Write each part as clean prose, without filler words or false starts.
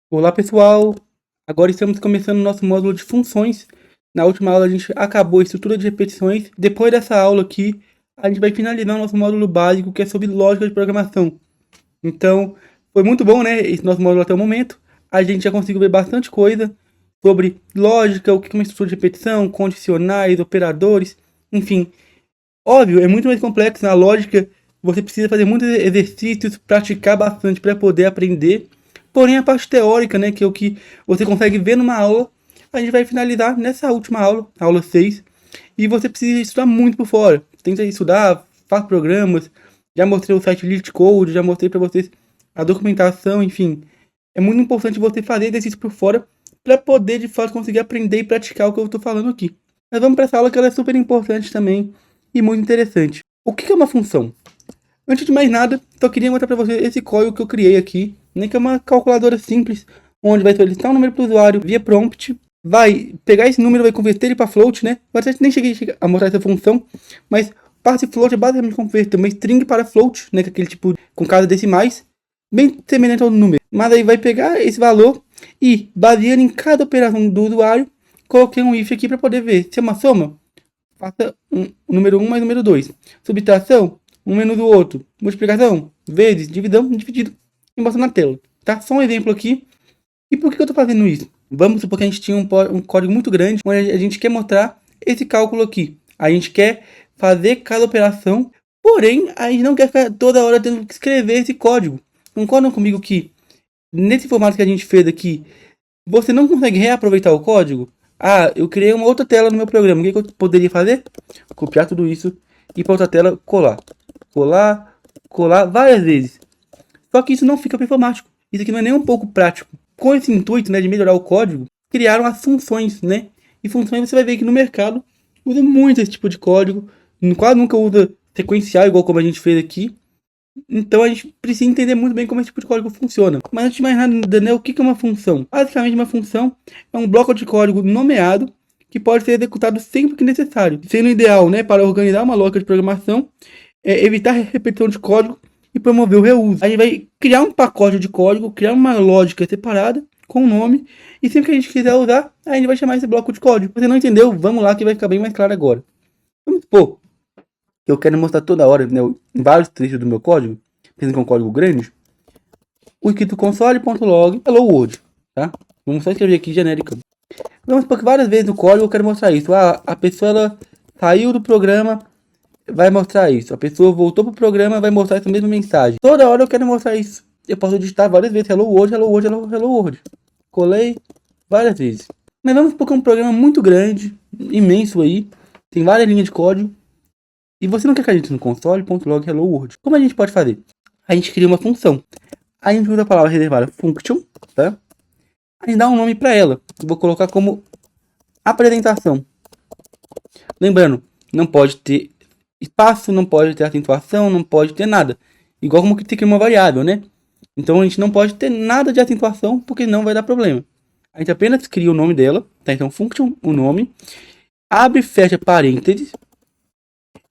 Olá pessoal, agora estamos começando o nosso módulo de funções. Na última aula a gente acabou a estrutura de repetições. Depois dessa aula aqui, a gente vai finalizar o nosso módulo básico, que é sobre lógica de programação. Então, foi muito bom, né, esse nosso módulo até o momento. A gente já conseguiu ver bastante coisa sobre lógica, o que é uma estrutura de repetição, condicionais, operadores, enfim. Óbvio, é muito mais complexo. Na lógica, você precisa fazer muitos exercícios, praticar bastante para poder aprender. Porém, a parte teórica, né, que é o que você consegue ver numa aula, a gente vai finalizar nessa última aula, aula 6. E você precisa estudar muito por fora. Tenta estudar, faz programas. Já mostrei o site LeetCode, já mostrei para vocês a documentação, enfim. É muito importante você fazer exercício por fora para poder, de fato, conseguir aprender e praticar o que eu estou falando aqui. Mas vamos para essa aula que ela é super importante também e muito interessante. O que é uma função? Antes de mais nada, só queria mostrar para vocês esse código que eu criei aqui, né, que é uma calculadora simples, onde vai solicitar um número para o usuário via prompt, vai pegar esse número, vai converter ele para float, né? Eu até nem cheguei a mostrar essa função, mas parte float é basicamente converter uma string para float, né, que é aquele tipo com casas decimais, bem semelhante ao número. Mas aí vai pegar esse valor e, baseando em cada operação do usuário, coloquei um if aqui para poder ver se é uma soma. Faça o número 1 mais o número 2. Subtração, um menos o outro. Multiplicação, vezes, divisão, dividido. E mostra na tela. Tá? Só um exemplo aqui. E por que eu estou fazendo isso? Vamos supor que a gente tinha um código muito grande, onde a gente quer mostrar esse cálculo aqui. A gente quer fazer cada operação, porém, a gente não quer ficar toda hora tendo que escrever esse código. Concordam comigo que, nesse formato que a gente fez aqui, você não consegue reaproveitar o código? Ah, eu criei uma outra tela no meu programa. O que eu poderia fazer? Copiar tudo isso e para outra tela colar. Colar várias vezes. Só que isso não fica performático. Isso aqui não é nem um pouco prático. Com esse intuito, né, de melhorar o código, criaram as funções, né? E funções você vai ver que no mercado usa muito esse tipo de código. Quase nunca usa sequencial igual como a gente fez aqui. Então a gente precisa entender muito bem como esse tipo de código funciona. Mas antes de mais nada, né, o que é uma função? Basicamente uma função é um bloco de código nomeado que pode ser executado sempre que necessário. Sendo ideal, né, para organizar uma lógica de programação, evitar repetição de código e promover o reuso. A gente vai criar um pacote de código, criar uma lógica separada com um nome, e sempre que a gente quiser usar, a gente vai chamar esse bloco de código. Se você não entendeu, vamos lá que vai ficar bem mais claro agora. Vamos supor que eu quero mostrar toda hora, né, em vários trechos do meu código, pensando que é um código grande, o escrito console.log hello world, tá? Vamos só escrever aqui genérica. Vamos supor que várias vezes no código eu quero mostrar isso. Ah, a pessoa ela saiu do programa, vai mostrar isso. A pessoa voltou pro programa, vai mostrar essa mesma mensagem. Toda hora eu quero mostrar isso. Eu posso digitar várias vezes hello world, hello world, hello world. Colei várias vezes. Mas vamos supor que é um programa muito grande, imenso aí, tem várias linhas de código, e você não quer que a gente no console.log hello world. Como a gente pode fazer? A gente cria uma função. A gente usa a palavra reservada function, tá? A gente dá um nome para ela. Eu vou colocar como apresentação. Lembrando, não pode ter espaço, não pode ter acentuação, não pode ter nada. Igual como que tem que uma variável, né? Então a gente não pode ter nada de acentuação, porque não vai dar problema. A gente apenas cria o nome dela, tá? Então function, o nome, abre e fecha parênteses,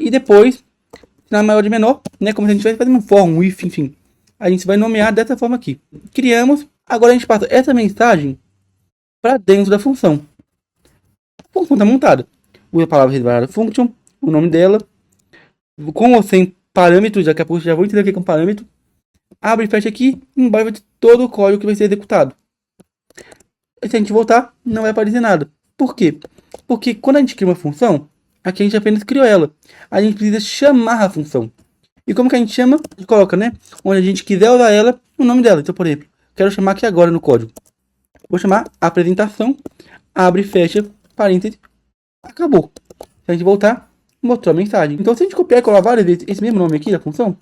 e depois, na maior de menor, né? Como se a gente estivesse fazendo um for, um if, enfim. A gente vai nomear dessa forma aqui. Criamos, agora a gente passa essa mensagem para dentro da função. A função está montada. Usa a palavra reservada function, o nome dela, com ou sem parâmetros, daqui a pouco já vou entender o que é um parâmetro. Abre e fecha aqui, embaixo vai ter todo o código que vai ser executado. E se a gente voltar, não vai aparecer nada. Por quê? Porque quando a gente cria uma função, aqui a gente apenas criou ela. A gente precisa chamar a função. E como que a gente chama? A gente coloca, né? Onde a gente quiser usar ela, o nome dela. Então, por exemplo, quero chamar aqui agora no código. Vou chamar apresentação, abre e fecha, parênteses, acabou. Se a gente voltar, mostrou a mensagem. Então, se a gente copiar e colar várias vezes esse mesmo nome aqui da função,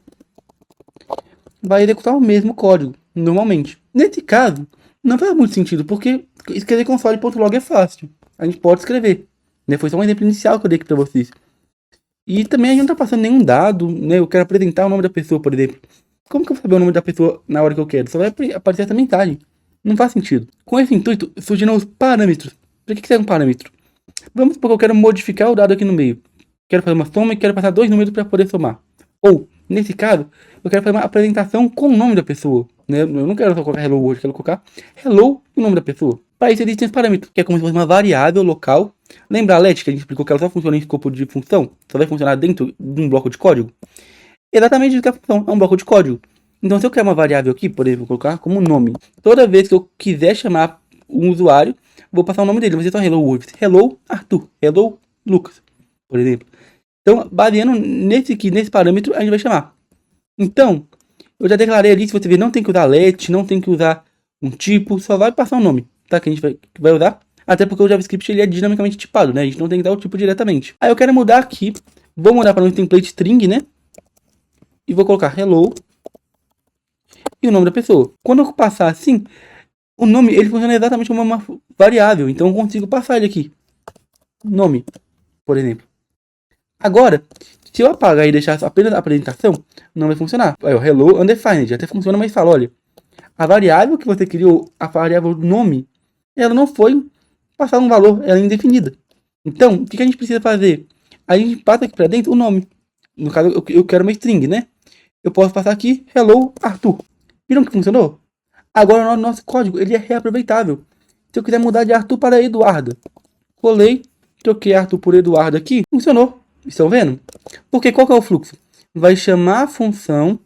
vai executar o mesmo código, normalmente. Nesse caso, não faz muito sentido, porque escrever console.log é fácil. A gente pode escrever. Né? Foi só um exemplo inicial que eu dei aqui para vocês. E também a gente não está passando nenhum dado, né? Eu quero apresentar o nome da pessoa, por exemplo. Como que eu vou saber o nome da pessoa na hora que eu quero? Só vai aparecer essa mensagem. Não faz sentido. Com esse intuito, surgiram os parâmetros. Para que serve um parâmetro? Vamos supor que eu quero modificar o dado aqui no meio. Quero fazer uma soma e quero passar dois números para poder somar. Ou, nesse caso, eu quero fazer uma apresentação com o nome da pessoa, né? Eu não quero só colocar hello world, eu quero colocar hello e o nome da pessoa. Para isso existem os parâmetros, que é como se fosse uma variável local. Lembra a let que a gente explicou que ela só funciona em escopo de função? Só vai funcionar dentro de um bloco de código? Exatamente isso que é a função, é um bloco de código. Então, se eu criar uma variável aqui, por exemplo, vou colocar como nome. Toda vez que eu quiser chamar um usuário, vou passar o nome dele. Vai ser só hello world. Hello Arthur. Hello Lucas, por exemplo. Então, baseando nesse parâmetro, a gente vai chamar. Então, eu já declarei ali, se você ver, não tem que usar let, não tem que usar um tipo, só vai passar um nome, tá? Que a gente vai usar. Até porque o JavaScript ele é dinamicamente tipado, né? A gente não tem que dar o tipo diretamente. Aí eu quero mudar aqui, vou mudar para um template string, né? E vou colocar hello e o nome da pessoa. Quando eu passar assim, o nome ele funciona exatamente como uma variável, então eu consigo passar ele aqui. Nome, por exemplo. Agora, se eu apagar e deixar apenas a apresentação, não vai funcionar. Aí, o hello undefined até funciona, mas fala, olha, a variável que você criou, a variável nome, ela não foi passar um valor, ela é indefinida. Então, o que a gente precisa fazer? A gente passa aqui para dentro o nome. No caso, eu quero uma string, né? Eu posso passar aqui hello Arthur. Viram que funcionou? Agora o nosso código ele é reaproveitável. Se eu quiser mudar de Arthur para Eduardo, colei, troquei Arthur por Eduardo aqui, funcionou. Estão vendo? Porque qual que é o fluxo? Vai chamar a função.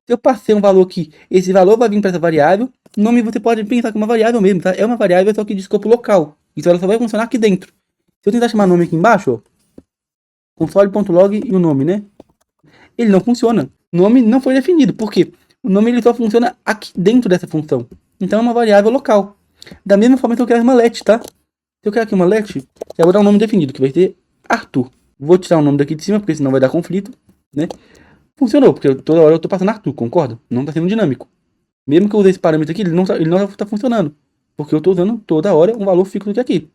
Se eu passei um valor aqui, esse valor vai vir para essa variável. Nome você pode pensar que é uma variável mesmo, tá? É uma variável só que de escopo local. Então ela só vai funcionar aqui dentro. Se eu tentar chamar nome aqui embaixo, ó, console.log e o nome, né? Ele não funciona. O nome não foi definido. Por quê? O nome ele só funciona aqui dentro dessa função. Então é uma variável local. Da mesma forma que eu criar uma let, tá? Se eu criar aqui uma let, eu vou dar um nome definido, que vai ser Arthur. Vou tirar o nome daqui de cima, porque senão vai dar conflito, né? Funcionou, porque toda hora eu tô passando Arthur, concorda? Não tá sendo dinâmico. Mesmo que eu use esse parâmetro aqui, ele não tá funcionando. Porque eu tô usando toda hora um valor fixo aqui.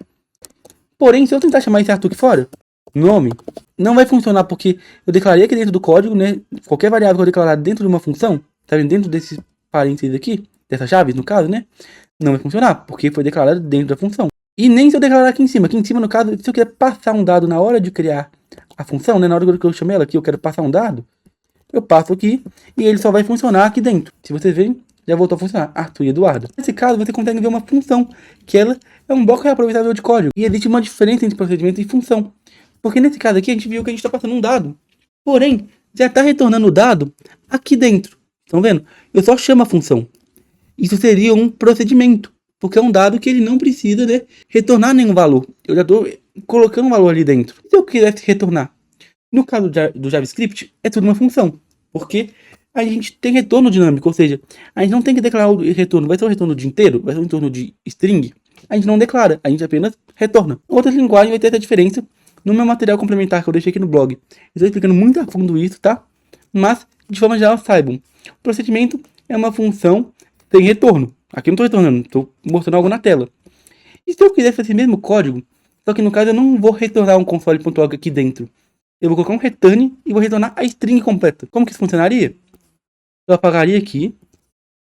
Porém, se eu tentar chamar esse Arthur aqui fora, nome, não vai funcionar porque eu declarei aqui dentro do código, né? Qualquer variável que eu declarar dentro de uma função, tá vendo? Dentro desses parênteses aqui, dessas chaves, no caso, né? Não vai funcionar, porque foi declarado dentro da função. E nem se eu declarar aqui em cima. Aqui em cima, no caso, se eu quiser passar um dado na hora de criar a função, né? Na hora que eu chamei ela aqui, eu quero passar um dado. Eu passo aqui e ele só vai funcionar aqui dentro. Se vocês verem, já voltou a funcionar. Arthur e Eduardo. Nesse caso, você consegue ver uma função, que ela é um bloco reaproveitável de código. E existe uma diferença entre procedimento e função. Porque nesse caso aqui, a gente viu que a gente está passando um dado. Porém, já está retornando o dado aqui dentro. Estão vendo? Eu só chamo a função. Isso seria um procedimento. Porque é um dado que ele não precisa, né, retornar nenhum valor. Eu já estou colocando um valor ali dentro. Se eu quisesse retornar, no caso do JavaScript, é tudo uma função. Porque a gente tem retorno dinâmico, ou seja, a gente não tem que declarar o retorno. Vai ser o retorno de inteiro? Vai ser o retorno de string? A gente não declara, a gente apenas retorna. Outras linguagens vai ter essa diferença. No meu material complementar que eu deixei aqui no blog, eu estou explicando muito a fundo isso, tá? Mas, de forma geral, saibam. O procedimento é uma função sem retorno. Aqui eu não estou retornando, estou mostrando algo na tela. E se eu quiser fazer esse mesmo código, só que no caso eu não vou retornar um console.log aqui dentro. Eu vou colocar um return e vou retornar a string completa. Como que isso funcionaria? Eu apagaria aqui,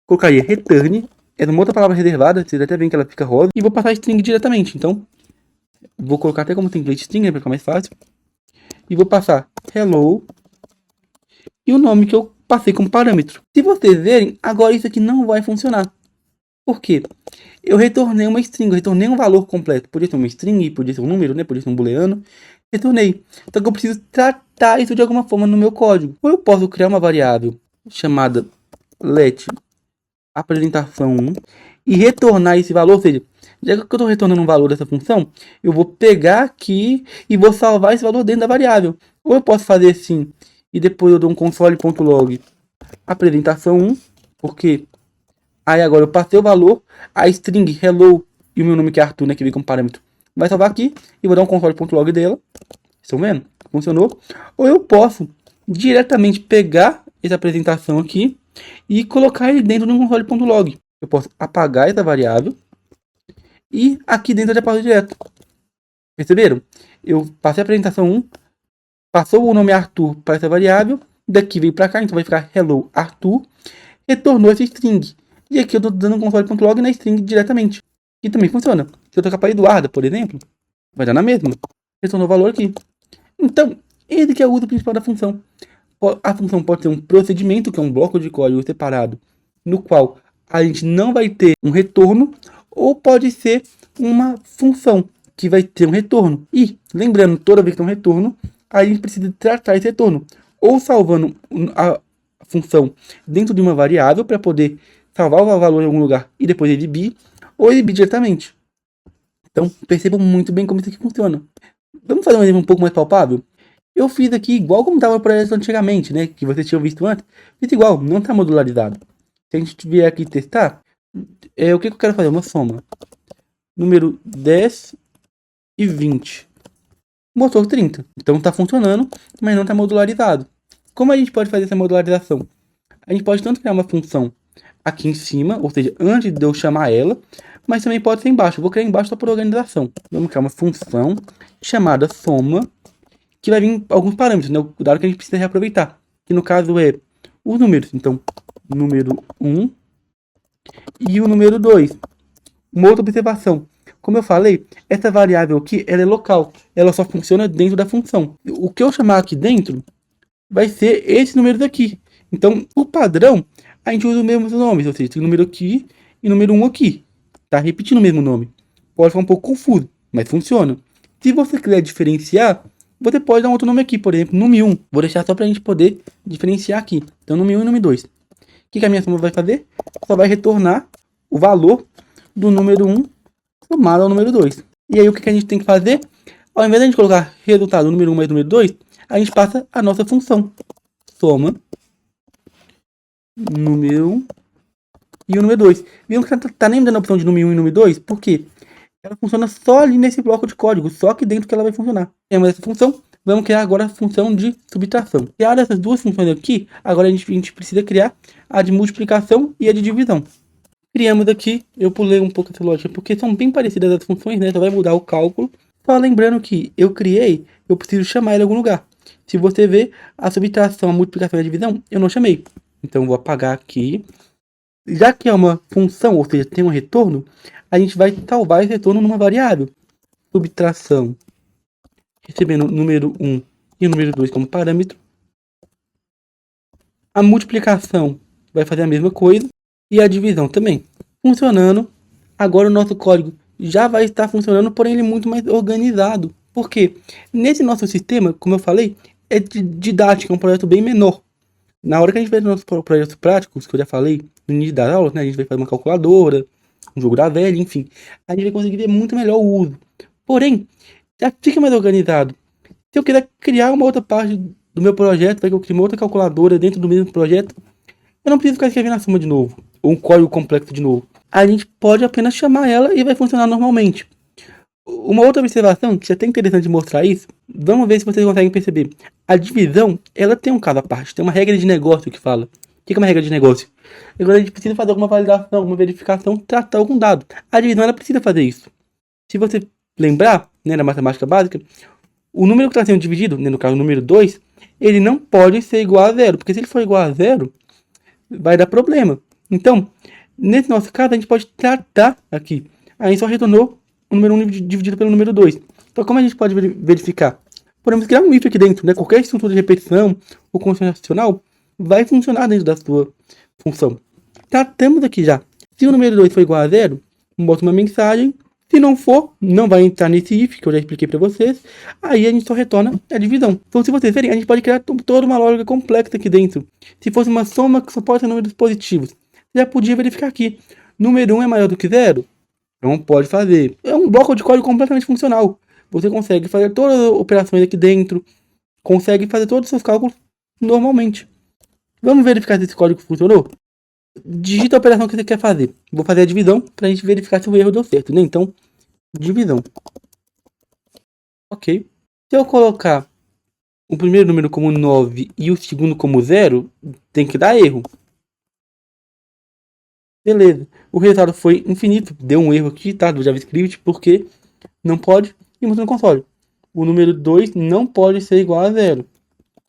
colocaria return, é uma outra palavra reservada, vocês até veem que ela fica rosa, e vou passar a string diretamente. Então, vou colocar até como template string, né, para ficar mais fácil. E vou passar hello e o nome que eu passei como parâmetro. Se vocês verem, agora isso aqui não vai funcionar. Por quê? Eu retornei uma string, eu retornei um valor completo. Podia ser uma string, podia ser um número, né? Podia ser um booleano. Retornei. Então eu preciso tratar isso de alguma forma no meu código. Ou eu posso criar uma variável chamada let apresentação 1 e retornar esse valor. Ou seja, já que eu estou retornando um valor dessa função, eu vou pegar aqui e vou salvar esse valor dentro da variável. Ou eu posso fazer assim e depois eu dou um console.log apresentação 1, porque aí agora eu passei o valor, a string hello e o meu nome que é Arthur, né, que vem como parâmetro, vai salvar aqui e vou dar um console.log dela. Estão vendo? Funcionou. Ou eu posso diretamente pegar essa apresentação aqui e colocar ele dentro do console.log. Eu posso apagar essa variável e aqui dentro eu já passo direto. Perceberam? Eu passei a apresentação 1, passou o nome Arthur para essa variável, daqui veio para cá, então vai ficar hello Arthur, retornou essa string. E aqui eu estou dando um console.log na string diretamente. E também funciona. Se eu tocar para Eduardo, por exemplo, vai dar na mesma. Retornou o valor aqui. Então, esse que é o uso principal da função. A função pode ter um procedimento, que é um bloco de código separado, no qual a gente não vai ter um retorno, ou pode ser uma função que vai ter um retorno. E, lembrando, toda vez que tem um retorno, a gente precisa tratar esse retorno, ou salvando a função dentro de uma variável para poder salvar o valor em algum lugar e depois exibir, ou exibir diretamente. Então, percebam muito bem como isso aqui funciona. Vamos fazer um exemplo um pouco mais palpável? Eu fiz aqui igual como estava o projeto antigamente, né? Que vocês tinham visto antes. Fiz igual, não está modularizado. Se a gente vier aqui testar, o que eu quero fazer? Uma soma. Número 10 e 20. Mostrou 30. Então está funcionando, mas não está modularizado. Como a gente pode fazer essa modularização? A gente pode tanto criar uma função aqui em cima, ou seja, antes de eu chamar ela, mas também pode ser embaixo. Eu vou criar embaixo só por organização. Vamos criar uma função chamada soma, que vai vir alguns parâmetros, né? O dado que a gente precisa reaproveitar, que no caso é os números. Então, número 1 e o número 2. Uma outra observação. Como eu falei, essa variável aqui ela é local. Ela só funciona dentro da função. O que eu chamar aqui dentro vai ser esses números aqui. Então, o padrão, a gente usa os mesmos nomes. Ou seja, tem número aqui e número 1 aqui. Tá repetindo o mesmo nome. Pode ficar um pouco confuso, mas funciona. Se você quiser diferenciar, você pode dar um outro nome aqui. Por exemplo, nome 1. Vou deixar só para a gente poder diferenciar aqui. Então, nome 1 e nome 2. O que a minha soma vai fazer? Só vai retornar o valor do número 1 somado ao número 2. E aí o que a gente tem que fazer? Ao invés de a gente colocar resultado número 1 mais número 2, a gente passa a nossa função. Soma número 1 e o número 2. Viram que tá nem me dando a opção de número 1 e número 2? Por quê? Ela funciona só ali nesse bloco de código, só aqui dentro que ela vai funcionar. Temos essa função, vamos criar agora a função de subtração. Criar essas duas funções aqui, agora a gente precisa criar a de multiplicação e a de divisão. Criamos aqui, eu pulei um pouco essa lógica, porque são bem parecidas as funções, né? Só vai mudar o cálculo. Só lembrando que eu criei, eu preciso chamar ele em algum lugar. Se você ver a subtração, a multiplicação e a divisão, eu não chamei. Então eu vou apagar aqui. Já que é uma função, ou seja, tem um retorno, a gente vai salvar esse retorno numa variável. Subtração, recebendo o número 1 e o número 2 como parâmetro. A multiplicação vai fazer a mesma coisa. E a divisão também. Funcionando. Agora o nosso código já vai estar funcionando, porém ele é muito mais organizado. Por quê? Nesse nosso sistema, como eu falei, é de didática, é um projeto bem menor. Na hora que a gente vai nos nossos projetos práticos, que eu já falei no início das aulas, né? A gente vai fazer uma calculadora, um jogo da velha, enfim. A gente vai conseguir ver muito melhor o uso. Porém, já fica mais organizado. Se eu quiser criar uma outra parte do meu projeto, vai que eu crio uma outra calculadora dentro do mesmo projeto, eu não preciso ficar escrevendo a soma de novo, ou um código complexo de novo. A gente pode apenas chamar ela e vai funcionar normalmente. Uma outra observação, que é até interessante mostrar isso, vamos ver se vocês conseguem perceber. A divisão, ela tem um caso à parte, tem uma regra de negócio que fala. O que é uma regra de negócio? Agora a gente precisa fazer alguma validação, alguma verificação, tratar algum dado. A divisão, ela precisa fazer isso. Se você lembrar, né, da matemática básica, o número que está sendo dividido, né, no caso o número 2, ele não pode ser igual a zero, porque se ele for igual a zero, vai dar problema. Então, nesse nosso caso, a gente pode tratar aqui. Aí só retornou o número 1 dividido pelo número 2. Então, como a gente pode verificar? Podemos criar um if aqui dentro, né? Qualquer estrutura de repetição ou condicional vai funcionar dentro da sua função. Tratamos aqui já. Se o número 2 for igual a zero, bota uma mensagem. Se não for, não vai entrar nesse if, que eu já expliquei para vocês. Aí a gente só retorna a divisão. Então, se vocês verem, a gente pode criar toda uma lógica complexa aqui dentro. Se fosse uma soma que só pode ter números positivos, já podia verificar aqui. Número 1 é maior do que zero? Não pode fazer. É um bloco de código completamente funcional. Você consegue fazer todas as operações aqui dentro. Consegue fazer todos os seus cálculos normalmente. Vamos verificar se esse código funcionou? Digita a operação que você quer fazer. Vou fazer a divisão para a gente verificar se o erro deu certo, né? Então, divisão. Ok. Se eu colocar o primeiro número como 9 e o segundo como 0, tem que dar erro. Beleza. O resultado foi infinito. Deu um erro aqui, tá? Do JavaScript, porque não pode e mostra no console. O número 2 não pode ser igual a 0.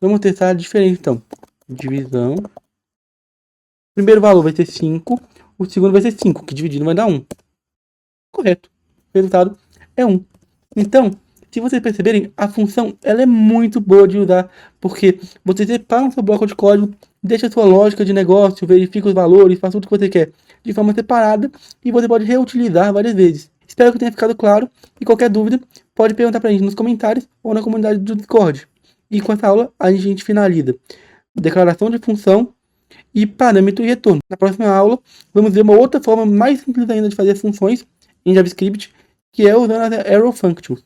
Vamos testar a diferença, então. Divisão. O primeiro valor vai ser 5. O segundo vai ser 5, que dividido vai dar 1. Correto. O resultado é 1. Então, Se vocês perceberem, a função ela é muito boa de usar, porque você separa o seu bloco de código, deixa a sua lógica de negócio, verifica os valores, faz tudo o que você quer de forma separada e você pode reutilizar várias vezes. Espero que tenha ficado claro e qualquer dúvida pode perguntar pra gente nos comentários ou na comunidade do Discord. E com essa aula a gente finaliza declaração de função e parâmetro e retorno. Na próxima aula vamos ver uma outra forma mais simples ainda de fazer funções em JavaScript, que é usando as arrow functions.